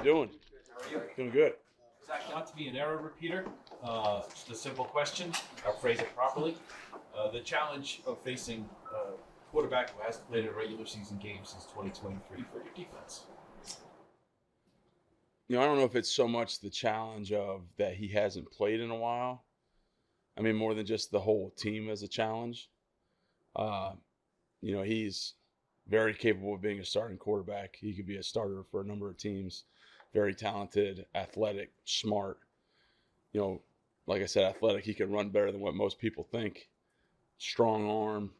you doing? How are you? Doing good. Zach, not to be an error repeater, just a simple question. I'll phrase it properly. The challenge of facing a quarterback who hasn't played a regular season game since 2023 for your defense. I don't know if it's so much the challenge of that he hasn't played in a while. I mean, more than just the whole team as a challenge. He's very capable of being a starting quarterback. He could be a starter for a number of teams. Very talented, athletic, smart. Like I said, athletic. He can run better than what most people think. Strong arm,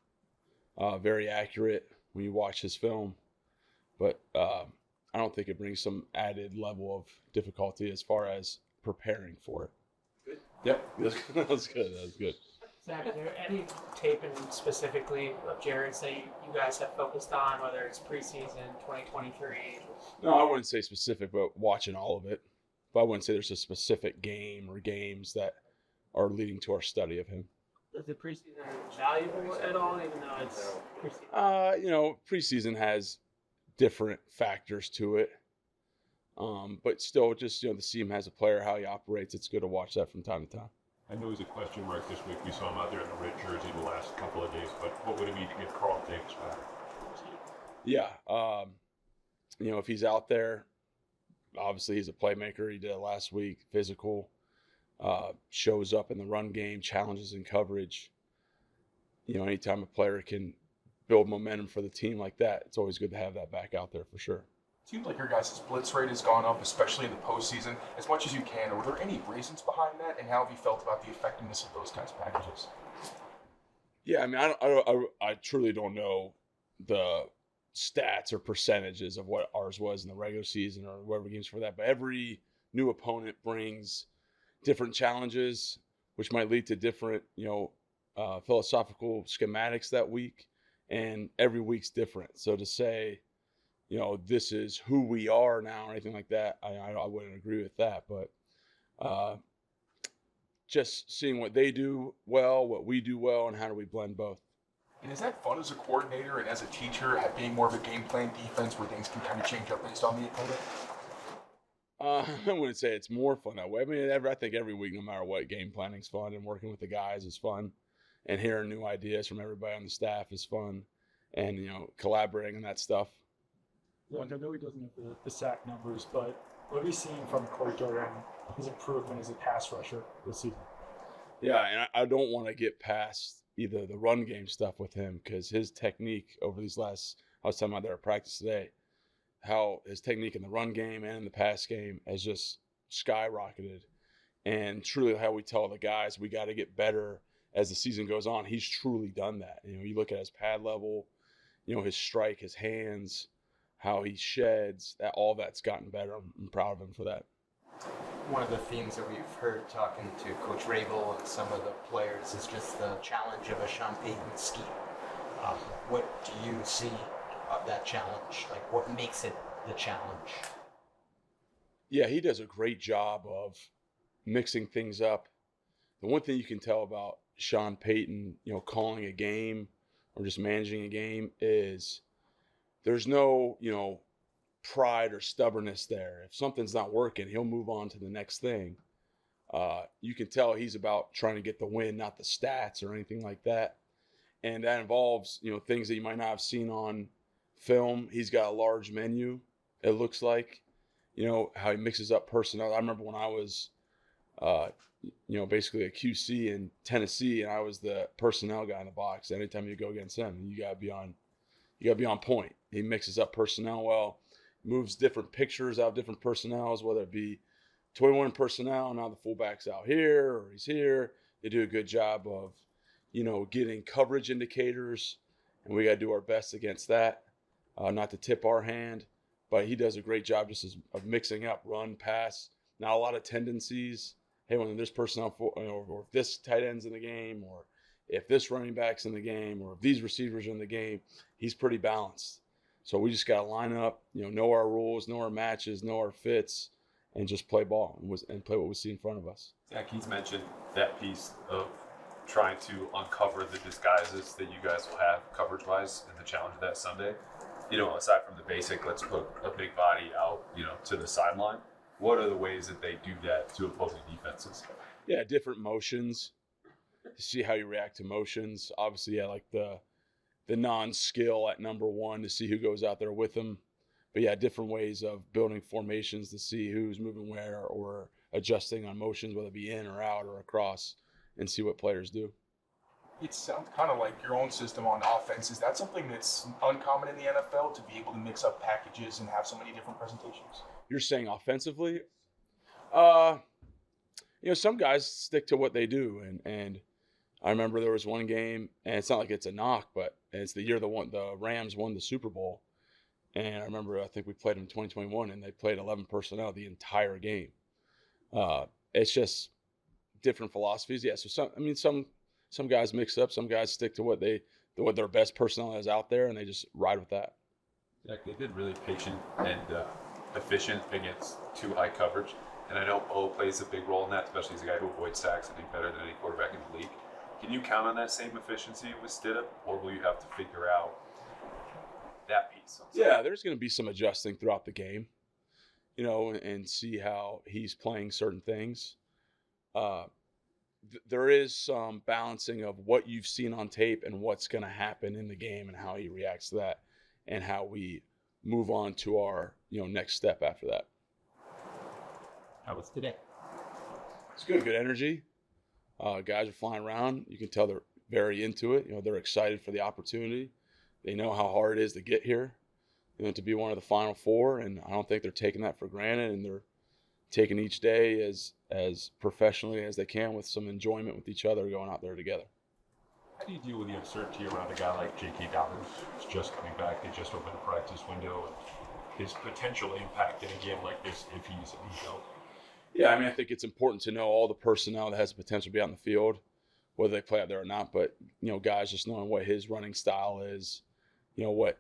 very accurate when you watch his film. But I don't think it brings some added level of difficulty as far as preparing for it. Good. Yep, that's good. That's good. Zach, is there any tape specifically of Jared's that you guys have focused on, whether it's preseason, 2023? No, I wouldn't say specific, but watching all of it. But I wouldn't say there's a specific game or games that are leading to our study of him. Is the preseason valuable at all, even though it's preseason? Preseason has different factors to it. But still, just, to see him as a player, how he operates, it's good to watch that from time to time. I know he's a question mark this week. We saw him out there in the red jersey the last couple of days, but what would it mean to get Carl Davis back? Yeah. If he's out there, obviously he's a playmaker. He did it last week, physical, shows up in the run game, challenges in coverage. Anytime a player can build momentum for the team like that, it's always good to have that back out there for sure. Seems like your guys' blitz rate has gone up, especially in the postseason, as much as you can. Were there any reasons behind that, and how have you felt about the effectiveness of those kinds of packages? Yeah, I mean, I truly don't know the stats or percentages of what ours was in the regular season or whatever games for that, but every new opponent brings different challenges, which might lead to different, philosophical schematics that week, and every week's different. So to say, this is who we are now or anything like that, I wouldn't agree with that. But just seeing what they do well, what we do well, and how do we blend both. And is that fun as a coordinator and as a teacher, at being more of a game plan defense where things can kind of change up based on the opponent? I wouldn't say it's more fun that way. I mean, I think every week, no matter what, game planning's fun, and working with the guys is fun, and hearing new ideas from everybody on the staff is fun, and collaborating on that stuff. Look, I know he doesn't have the sack numbers, but what have you seen from Corey Jordan, his improvement as a pass rusher this season? Yeah, and I don't want to get past either the run game stuff with him, because his technique over these I was talking about there at practice today, how his technique in the run game and in the pass game has just skyrocketed. And truly how we tell the guys we got to get better as the season goes on. He's truly done that. You look at his pad level, his strike, his hands, how he sheds, all that's gotten better. I'm proud of him for that. One of the themes that we've heard talking to Coach Rabel and some of the players is just the challenge of a Sean Payton scheme. What do you see of that challenge? Like, what makes it the challenge? Yeah, he does a great job of mixing things up. The one thing you can tell about Sean Payton, calling a game or just managing a game is there's no, pride or stubbornness there. If something's not working, he'll move on to the next thing. You can tell he's about trying to get the win, not the stats or anything like that. And that involves, things that you might not have seen on film. He's got a large menu, it looks like, how he mixes up personnel. I remember when I was, basically a QC in Tennessee, and I was the personnel guy in the box. Anytime you go against him, you gotta be on point. He mixes up personnel well, moves different pictures out of different personnels, whether it be 21 personnel, now the fullback's out here or he's here. They do a good job of, getting coverage indicators, and we got to do our best against that, not to tip our hand. But he does a great job just of mixing up run, pass. Not a lot of tendencies. Hey, when there's personnel, or if this tight end's in the game, or if this running back's in the game, or if these receivers are in the game, he's pretty balanced. So we just got to line up, know our rules, know our matches, know our fits, and just play ball and play what we see in front of us. Zach, he's mentioned that piece of trying to uncover the disguises that you guys will have coverage-wise in the challenge that Sunday. aside from the basic, let's put a big body out, to the sideline. What are the ways that they do that to opposing defenses? Yeah, different motions to see how you react to motions. Obviously, yeah, like the non-skill at number one to see who goes out there with them. But yeah, different ways of building formations to see who's moving where or adjusting on motions, whether it be in or out or across, and see what players do. It sounds kind of like your own system on offense. Is that something that's uncommon in the NFL, to be able to mix up packages and have so many different presentations? You're saying offensively? Some guys stick to what they do, and I remember there was one game, and it's not like it's a knock, but it's the year the Rams won the Super Bowl, and I think we played them in 2021, and they played 11 personnel the entire game. It's just different philosophies. Yeah, so some guys mix up, some guys stick to what their best personnel is out there, and they just ride with that. Zach, they've been really patient and efficient against too high coverage. And I know Bo plays a big role in that, especially as a guy who avoids sacks, I think, better than any quarterback in the league. Can you count on that same efficiency with Stidham, or will you have to figure out that piece? Yeah, there's going to be some adjusting throughout the game, and see how he's playing certain things. There is some balancing of what you've seen on tape and what's going to happen in the game and how he reacts to that and how we move on to our, next step after that. How was today? It's good energy. Guys are flying around. You can tell they're very into it. They're excited for the opportunity. They know how hard it is to get here, to be one of the Final Four, and I don't think they're taking that for granted, and they're taking each day as professionally as they can with some enjoyment with each other going out there together. How do you deal with the uncertainty around a guy like J.K. Dobbins, who's just coming back? They just opened a practice window, and his potential impact in a game like this if he's healthy? Yeah, I think it's important to know all the personnel that has the potential to be out in the field, whether they play out there or not. But, guys just knowing what his running style is, what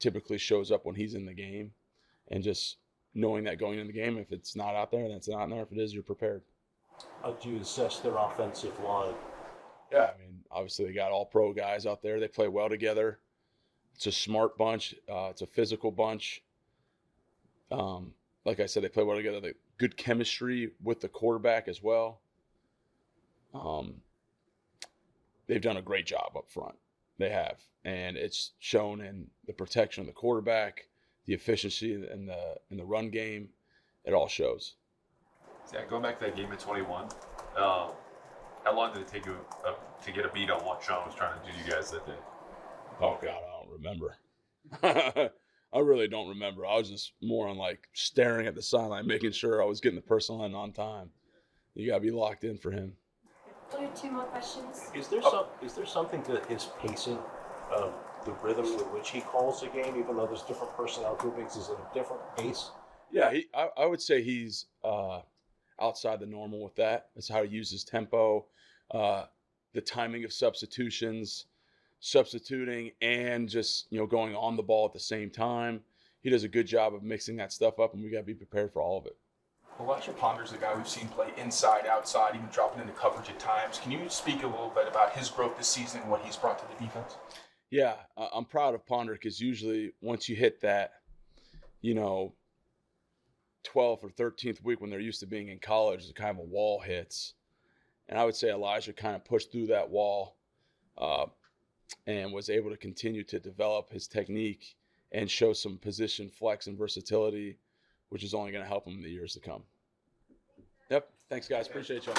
typically shows up when he's in the game, and just knowing that going in the game, if it's not out there, then it's not in there. If it is, you're prepared. How do you assess their offensive line? Yeah, obviously they got all pro guys out there. They play well together. It's a smart bunch. It's a physical bunch. Like I said, they play well together. They good chemistry with the quarterback as well. They've done a great job up front. They have. And it's shown in the protection of the quarterback, the efficiency in the run game. It all shows. Zach, going back to that game in 21, how long did it take you to get a beat on what Sean was trying to do to you guys that day? Oh, God, I don't remember. I really don't remember. I was just more on staring at the sideline, making sure I was getting the personal end on time. You got to be locked in for him. We have two more questions. Is there something to his pacing, the rhythm with which he calls the game, even though there's different personnel groupings? Is it a different pace? Yeah, I would say he's outside the normal with that. That's how he uses tempo, the timing of substituting and just, going on the ball at the same time. He does a good job of mixing that stuff up, and we got to be prepared for all of it. Elijah Ponder's a guy we've seen play inside, outside, even dropping into coverage at times. Can you speak a little bit about his growth this season and what he's brought to the defense? Yeah, I'm proud of Ponder because usually once you hit that, 12th or 13th week when they're used to being in college, the kind of a wall hits. And I would say Elijah kind of pushed through that wall and was able to continue to develop his technique and show some position flex and versatility, which is only going to help him in the years to come. Yep. Thanks, guys. Appreciate y'all.